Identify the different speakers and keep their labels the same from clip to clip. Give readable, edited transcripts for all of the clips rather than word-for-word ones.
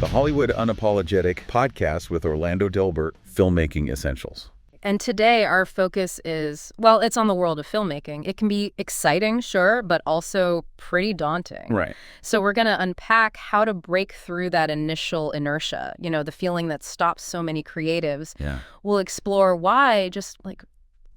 Speaker 1: the Hollywood Unapologetic Podcast with Orlando Delbert, Filmmaking Essentials.
Speaker 2: And today our focus is, well, it's on the world of filmmaking. It can be exciting, sure, but also pretty daunting.
Speaker 1: Right.
Speaker 2: So we're going to unpack how to break through that initial inertia, the feeling that stops so many creatives.
Speaker 1: Yeah.
Speaker 2: We'll explore why just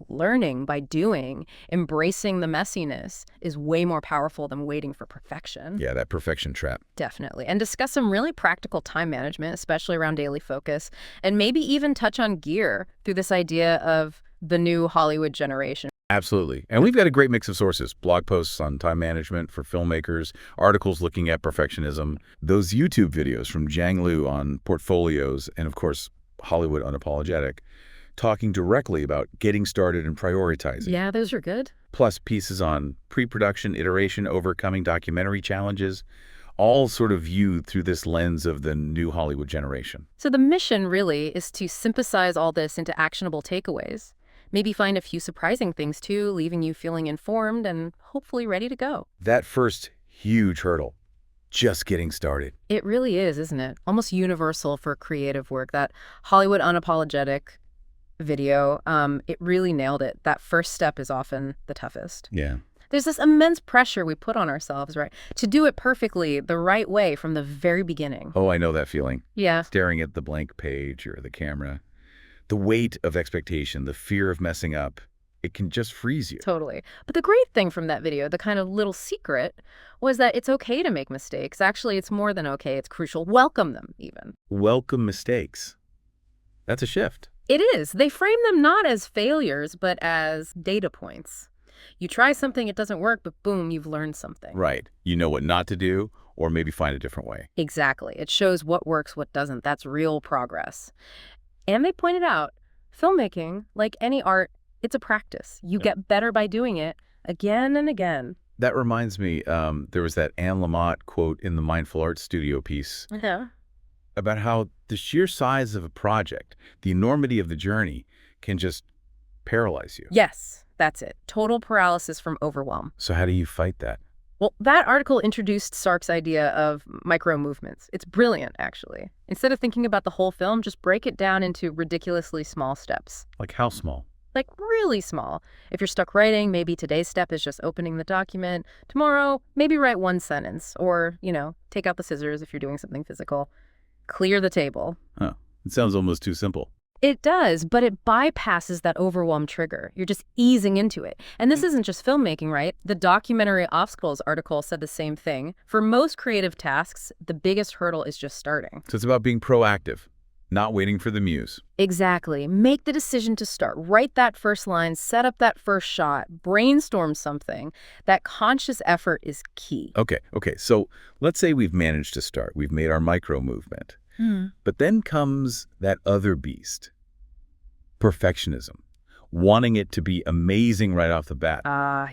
Speaker 2: learning by doing, embracing the messiness is way more powerful than waiting for perfection.
Speaker 1: Yeah, that perfection trap.
Speaker 2: Definitely. And discuss some really practical time management, especially around daily focus, and maybe even touch on gear through this idea of the new Hollywood generation.
Speaker 1: Absolutely. And we've got a great mix of sources, blog posts on time management for filmmakers, articles looking at perfectionism, those YouTube videos from Zhang Liu on portfolios, and of course, Hollywood Unapologetic, talking directly about getting started and prioritizing.
Speaker 2: Yeah, those are good.
Speaker 1: Plus pieces on pre-production, iteration, overcoming documentary challenges, all sort of viewed through this lens of the new Hollywood generation.
Speaker 2: So the mission really is to synthesize all this into actionable takeaways. Maybe find a few surprising things too, leaving you feeling informed and hopefully ready to go.
Speaker 1: That first huge hurdle, just getting started.
Speaker 2: It really is, isn't it? Almost universal for creative work. That Hollywood Unapologetic video, it really nailed it. That first step is often the toughest.
Speaker 1: Yeah.
Speaker 2: There's this immense pressure we put on ourselves, right? To do it perfectly, the right way from the very beginning.
Speaker 1: Oh, I know that feeling.
Speaker 2: Yeah.
Speaker 1: Staring at the blank page or the camera. The weight of expectation, the fear of messing up, it can just freeze you.
Speaker 2: Totally. But the great thing from that video, the kind of little secret, was that it's okay to make mistakes. Actually, it's more than okay. It's crucial. Welcome them, even.
Speaker 1: Welcome mistakes. That's a shift.
Speaker 2: It is. They frame them not as failures, but as data points. You try something, it doesn't work, but boom, you've learned something.
Speaker 1: Right. You know what not to do, or maybe find a different way.
Speaker 2: Exactly. It shows what works, what doesn't. That's real progress. And they pointed out, filmmaking, like any art, it's a practice. You get better by doing it again and again.
Speaker 1: That reminds me, there was that Anne Lamott quote in the Mindful Art Studio piece.
Speaker 2: Yeah.
Speaker 1: About how the sheer size of a project, the enormity of the journey, can just paralyze you.
Speaker 2: Yes, that's it. Total paralysis from overwhelm.
Speaker 1: So how do you fight that?
Speaker 2: Well, that article introduced Sark's idea of micro movements. It's brilliant, actually. Instead of thinking about the whole film, just break it down into ridiculously small steps.
Speaker 1: Like how small?
Speaker 2: Like really small. If you're stuck writing, maybe today's step is just opening the document. Tomorrow, maybe write one sentence. Or, take out the scissors if you're doing something physical. Clear the table.
Speaker 1: Huh. It sounds almost too simple.
Speaker 2: It does, but it bypasses that overwhelm trigger. You're just easing into it. And this isn't just filmmaking, right? The documentary Obstacles article said the same thing. For most creative tasks, the biggest hurdle is just starting.
Speaker 1: So it's about being proactive, not waiting for the muse.
Speaker 2: Exactly. Make the decision to start. Write that first line, set up that first shot, brainstorm something. That conscious effort is key.
Speaker 1: Okay. So let's say we've managed to start. We've made our micro movement. But then comes that other beast, perfectionism, wanting it to be amazing right off the bat.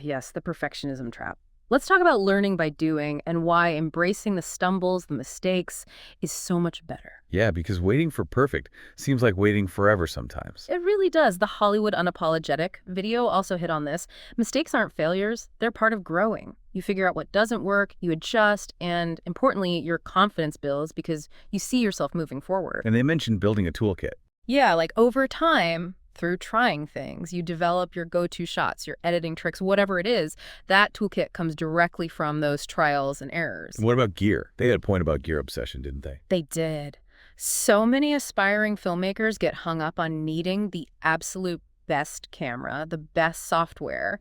Speaker 2: Yes, the perfectionism trap. Let's talk about learning by doing and why embracing the stumbles, the mistakes, is so much better.
Speaker 1: Yeah, because waiting for perfect seems like waiting forever sometimes.
Speaker 2: It really does. The Hollywood Unapologetic video also hit on this. Mistakes aren't failures. They're part of growing. You figure out what doesn't work, you adjust, and importantly, your confidence builds because you see yourself moving forward.
Speaker 1: And they mentioned building a toolkit.
Speaker 2: Yeah, like over time, through trying things, you develop your go-to shots, your editing tricks, whatever it is. That toolkit comes directly from those trials and errors.
Speaker 1: And what about gear? They had a point about gear obsession, didn't they?
Speaker 2: They did. So many aspiring filmmakers get hung up on needing the absolute best camera, the best software.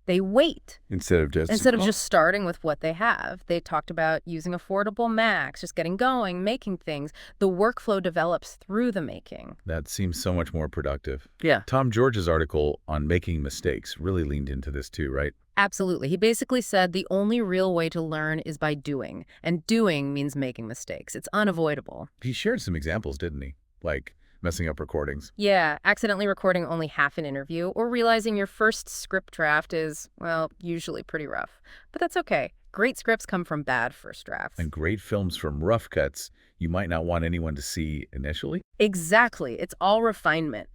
Speaker 2: They wait. Instead of just starting with what they have. They talked about using affordable Macs, just getting going, making things. The workflow develops through the making.
Speaker 1: That seems so much more productive.
Speaker 2: Yeah.
Speaker 1: Tom George's article on making mistakes really leaned into this too, right?
Speaker 2: Absolutely. He basically said the only real way to learn is by doing. And doing means making mistakes. It's unavoidable.
Speaker 1: He shared some examples, didn't he? Like messing up recordings.
Speaker 2: Yeah, accidentally recording only half an interview or realizing your first script draft is, well, usually pretty rough. But that's okay. Great scripts come from bad first drafts.
Speaker 1: And great films from rough cuts you might not want anyone to see initially.
Speaker 2: Exactly. It's all refinement.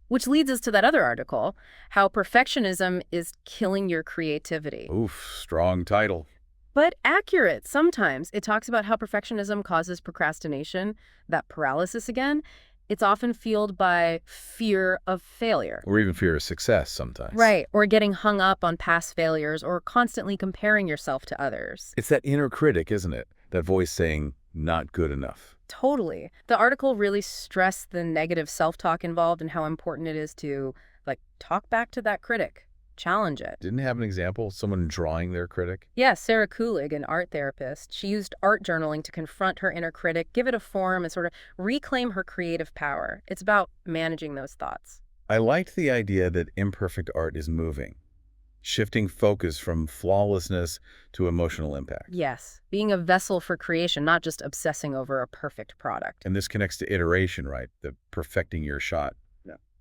Speaker 2: Which leads us to that other article, how perfectionism is killing your creativity.
Speaker 1: Oof, strong title.
Speaker 2: but accurate sometimes. It talks about how perfectionism causes procrastination, that paralysis again. It's often fueled by fear of failure.
Speaker 1: Or even fear of success sometimes.
Speaker 2: Right, or getting hung up on past failures or constantly comparing yourself to others.
Speaker 1: It's that inner critic, isn't it? That voice saying, not good enough.
Speaker 2: Totally. The article really stressed the negative self-talk involved and how important it is to, talk back to that critic. Challenge it.
Speaker 1: Didn't it have an example? Someone drawing their critic?
Speaker 2: Yeah, Sarah Kulig, an art therapist, she used art journaling to confront her inner critic, give it a form, and sort of reclaim her creative power. It's about managing those thoughts.
Speaker 1: I liked the idea that imperfect art is moving, shifting focus from flawlessness to emotional impact.
Speaker 2: Yes, being a vessel for creation, not just obsessing over a perfect product.
Speaker 1: And this connects to iteration, right? The perfecting your shot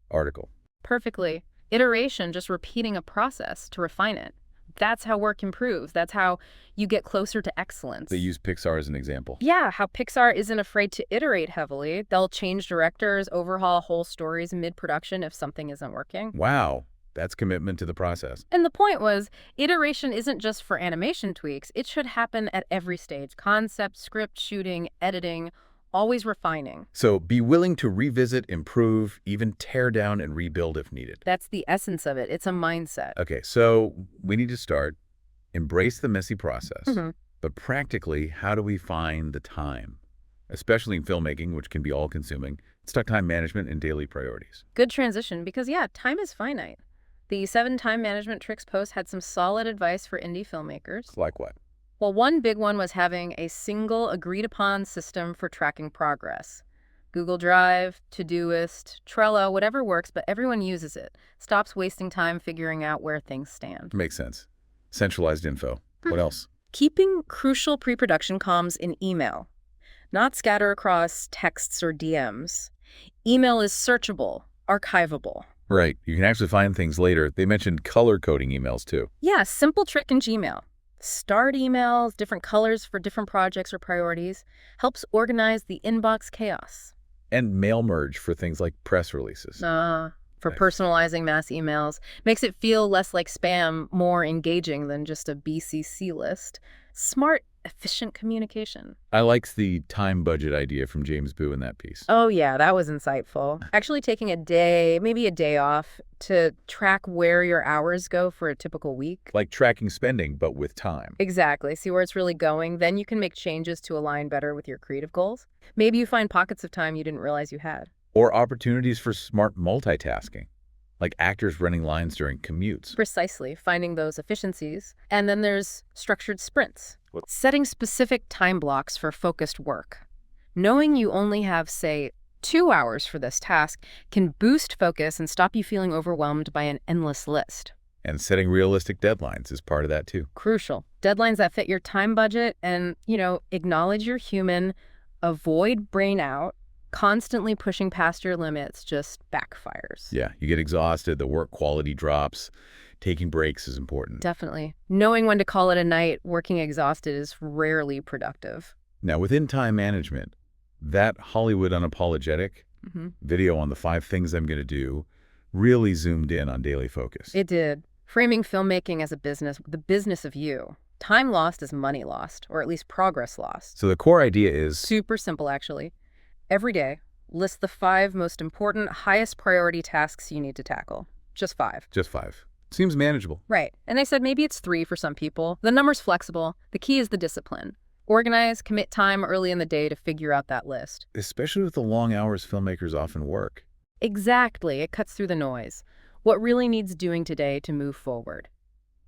Speaker 1: article.
Speaker 2: Perfectly. Iteration, just repeating a process to refine it. That's how work improves. That's how you get closer to excellence.
Speaker 1: They use Pixar as an example.
Speaker 2: Yeah, how Pixar isn't afraid to iterate heavily. They'll change directors, overhaul whole stories mid-production if something isn't working.
Speaker 1: Wow, that's commitment to the process.
Speaker 2: And the point was, iteration isn't just for animation tweaks. It should happen at every stage. Concept, script, shooting, editing, always refining.
Speaker 1: So be willing to revisit, improve, even tear down and rebuild if needed.
Speaker 2: That's the essence of it. It's a mindset.
Speaker 1: Okay, so we need to start, embrace the messy process.
Speaker 2: Mm-hmm.
Speaker 1: But practically, how do we find the time? Especially in filmmaking, which can be all-consuming. It's about time management and daily priorities.
Speaker 2: Good transition because, time is finite. The 7 time management tricks post had some solid advice for indie filmmakers.
Speaker 1: Like what?
Speaker 2: Well, one big one was having a single agreed-upon system for tracking progress. Google Drive, Todoist, Trello, whatever works, but everyone uses it. Stops wasting time figuring out where things stand.
Speaker 1: Makes sense. Centralized info. What else?
Speaker 2: Keeping crucial pre-production comms in email. Not scatter across texts or DMs. Email is searchable, archivable.
Speaker 1: Right. You can actually find things later. They mentioned color coding emails too.
Speaker 2: Yeah, simple trick in Gmail. Starred emails, different colors for different projects or priorities, helps organize the inbox chaos.
Speaker 1: And mail merge for things like press releases.
Speaker 2: For
Speaker 1: Nice.
Speaker 2: personalizing mass emails. Makes it feel less like spam, more engaging than just a BCC list. Smart, efficient communication.
Speaker 1: I liked the time budget idea from James Boo in that piece.
Speaker 2: Oh yeah, that was insightful. Actually taking a day, maybe a day off, to track where your hours go for a typical week.
Speaker 1: Like tracking spending, but with time.
Speaker 2: Exactly. See where it's really going. Then you can make changes to align better with your creative goals. Maybe you find pockets of time you didn't realize you had.
Speaker 1: Or opportunities for smart multitasking, like actors running lines during commutes.
Speaker 2: Precisely, finding those efficiencies. And then there's structured sprints.
Speaker 1: What?
Speaker 2: Setting specific time blocks for focused work. Knowing you only have, say, 2 hours for this task can boost focus and stop you feeling overwhelmed by an endless list.
Speaker 1: And setting realistic deadlines is part of that too.
Speaker 2: Crucial. Deadlines that fit your time budget and, acknowledge you're human, avoid brain out. Constantly pushing past your limits just backfires.
Speaker 1: Yeah, you get exhausted, the work quality drops. Taking breaks is important.
Speaker 2: Definitely. Knowing when to call it a night, working exhausted is rarely productive.
Speaker 1: Now, within time management, that Hollywood Unapologetic video on the 5 things I'm going to do really zoomed in on daily focus.
Speaker 2: It did. Framing filmmaking as a business, the business of you. Time lost is money lost, or at least progress lost.
Speaker 1: So the core idea is
Speaker 2: Super simple, actually. Every day, list the 5 most important, highest priority tasks you need to tackle. Just 5.
Speaker 1: just 5. Seems manageable.
Speaker 2: Right. And I said maybe it's 3 for some people. The number's flexible. The key is the discipline. Organize, commit time early in the day to figure out that list.
Speaker 1: Especially with the long hours filmmakers often work.
Speaker 2: Exactly. It cuts through the noise. What really needs doing today to move forward?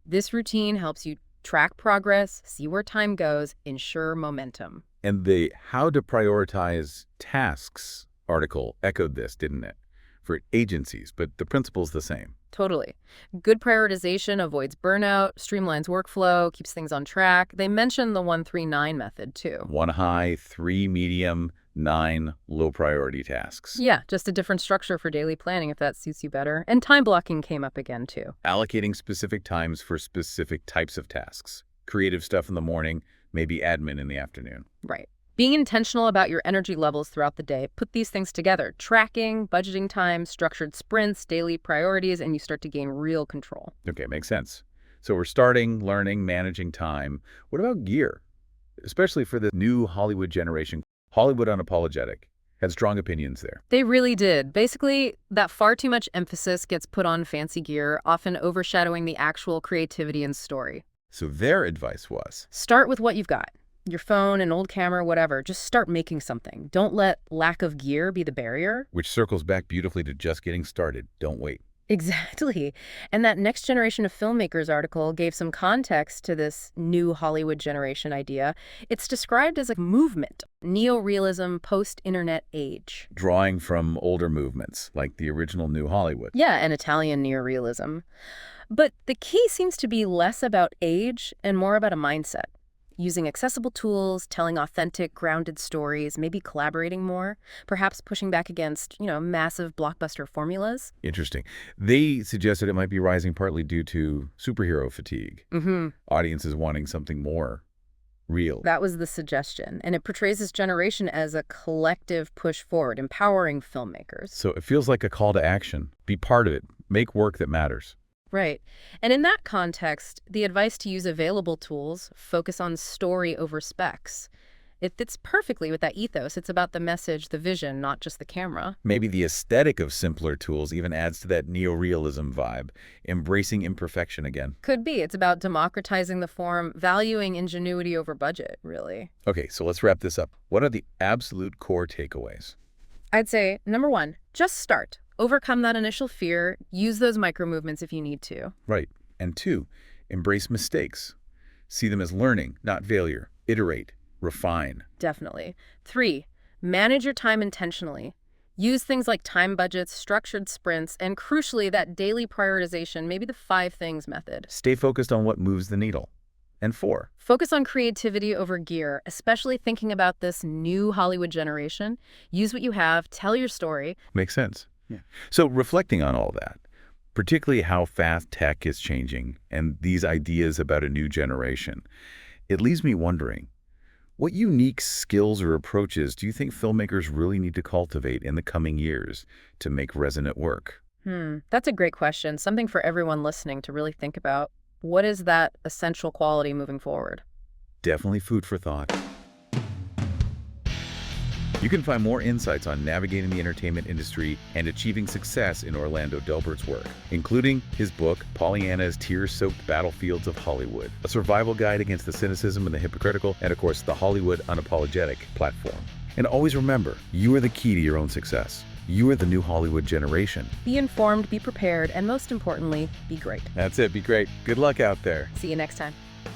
Speaker 2: This routine helps you track progress, see where time goes, ensure momentum.
Speaker 1: And the How to Prioritize Tasks article echoed this, didn't it? For agencies, but the principle's the same.
Speaker 2: Totally. Good prioritization avoids burnout, streamlines workflow, keeps things on track. They mention the 1-3-9 method, too.
Speaker 1: 1 high, 3 medium, 9 low priority tasks.
Speaker 2: Yeah, just a different structure for daily planning if that suits you better. And time blocking came up again, too.
Speaker 1: Allocating specific times for specific types of tasks. Creative stuff in the morning, maybe admin in the afternoon.
Speaker 2: Right. Being intentional about your energy levels throughout the day, put these things together. Tracking, budgeting time, structured sprints, daily priorities, and you start to gain real control.
Speaker 1: Okay, makes sense. So we're starting, learning, managing time. What about gear? Especially for the new Hollywood generation. Hollywood Unapologetic had strong opinions there.
Speaker 2: They really did. Basically, that far too much emphasis gets put on fancy gear, often overshadowing the actual creativity and story.
Speaker 1: So their advice was,
Speaker 2: start with what you've got. Your phone, an old camera, whatever. Just start making something. Don't let lack of gear be the barrier.
Speaker 1: Which circles back beautifully to just getting started. Don't wait.
Speaker 2: Exactly. And that Next Generation of Filmmakers article gave some context to this new Hollywood generation idea. It's described as a movement, neo-realism, post-internet age.
Speaker 1: Drawing from older movements, like the original New Hollywood.
Speaker 2: Yeah, and Italian neo-realism. But the key seems to be less about age and more about a mindset. Using accessible tools, telling authentic, grounded stories, maybe collaborating more, perhaps pushing back against, massive blockbuster formulas.
Speaker 1: Interesting. They suggested it might be rising partly due to superhero fatigue. Audiences wanting something more real.
Speaker 2: That was the suggestion. And it portrays this generation as a collective push forward, empowering filmmakers.
Speaker 1: So it feels like a call to action. Be part of it. Make work that matters.
Speaker 2: Right. And in that context, the advice to use available tools, focus on story over specs. It fits perfectly with that ethos. It's about the message, the vision, not just the camera.
Speaker 1: Maybe the aesthetic of simpler tools even adds to that neo-realism vibe, embracing imperfection again.
Speaker 2: Could be. It's about democratizing the form, valuing ingenuity over budget, really.
Speaker 1: Okay, so let's wrap this up. What are the absolute core takeaways?
Speaker 2: I'd say, number one, just start. Overcome that initial fear. Use those micro movements if you need to.
Speaker 1: Right. And two, embrace mistakes. See them as learning, not failure. Iterate. Refine.
Speaker 2: Definitely. 3, manage your time intentionally. Use things like time budgets, structured sprints, and crucially, that daily prioritization, maybe the 5 things method.
Speaker 1: Stay focused on what moves the needle. And 4,
Speaker 2: focus on creativity over gear, especially thinking about this new Hollywood generation. Use what you have, tell your story.
Speaker 1: Makes sense. Yeah. So reflecting on all that, particularly how fast tech is changing and these ideas about a new generation, it leaves me wondering, what unique skills or approaches do you think filmmakers really need to cultivate in the coming years to make resonant work?
Speaker 2: That's a great question. Something for everyone listening to really think about. What is that essential quality moving forward?
Speaker 1: Definitely food for thought. You can find more insights on navigating the entertainment industry and achieving success in Orlando Delbert's work, including his book, Pollyanna's Tear-Soaked Battlefields of Hollywood, a survival guide against the cynicism and the hypocritical, and of course, the Hollywood Unapologetic platform. And always remember, you are the key to your own success. You are the new Hollywood generation.
Speaker 2: Be informed, be prepared, and most importantly, be great.
Speaker 1: That's it. Be great. Good luck out there.
Speaker 2: See you next time.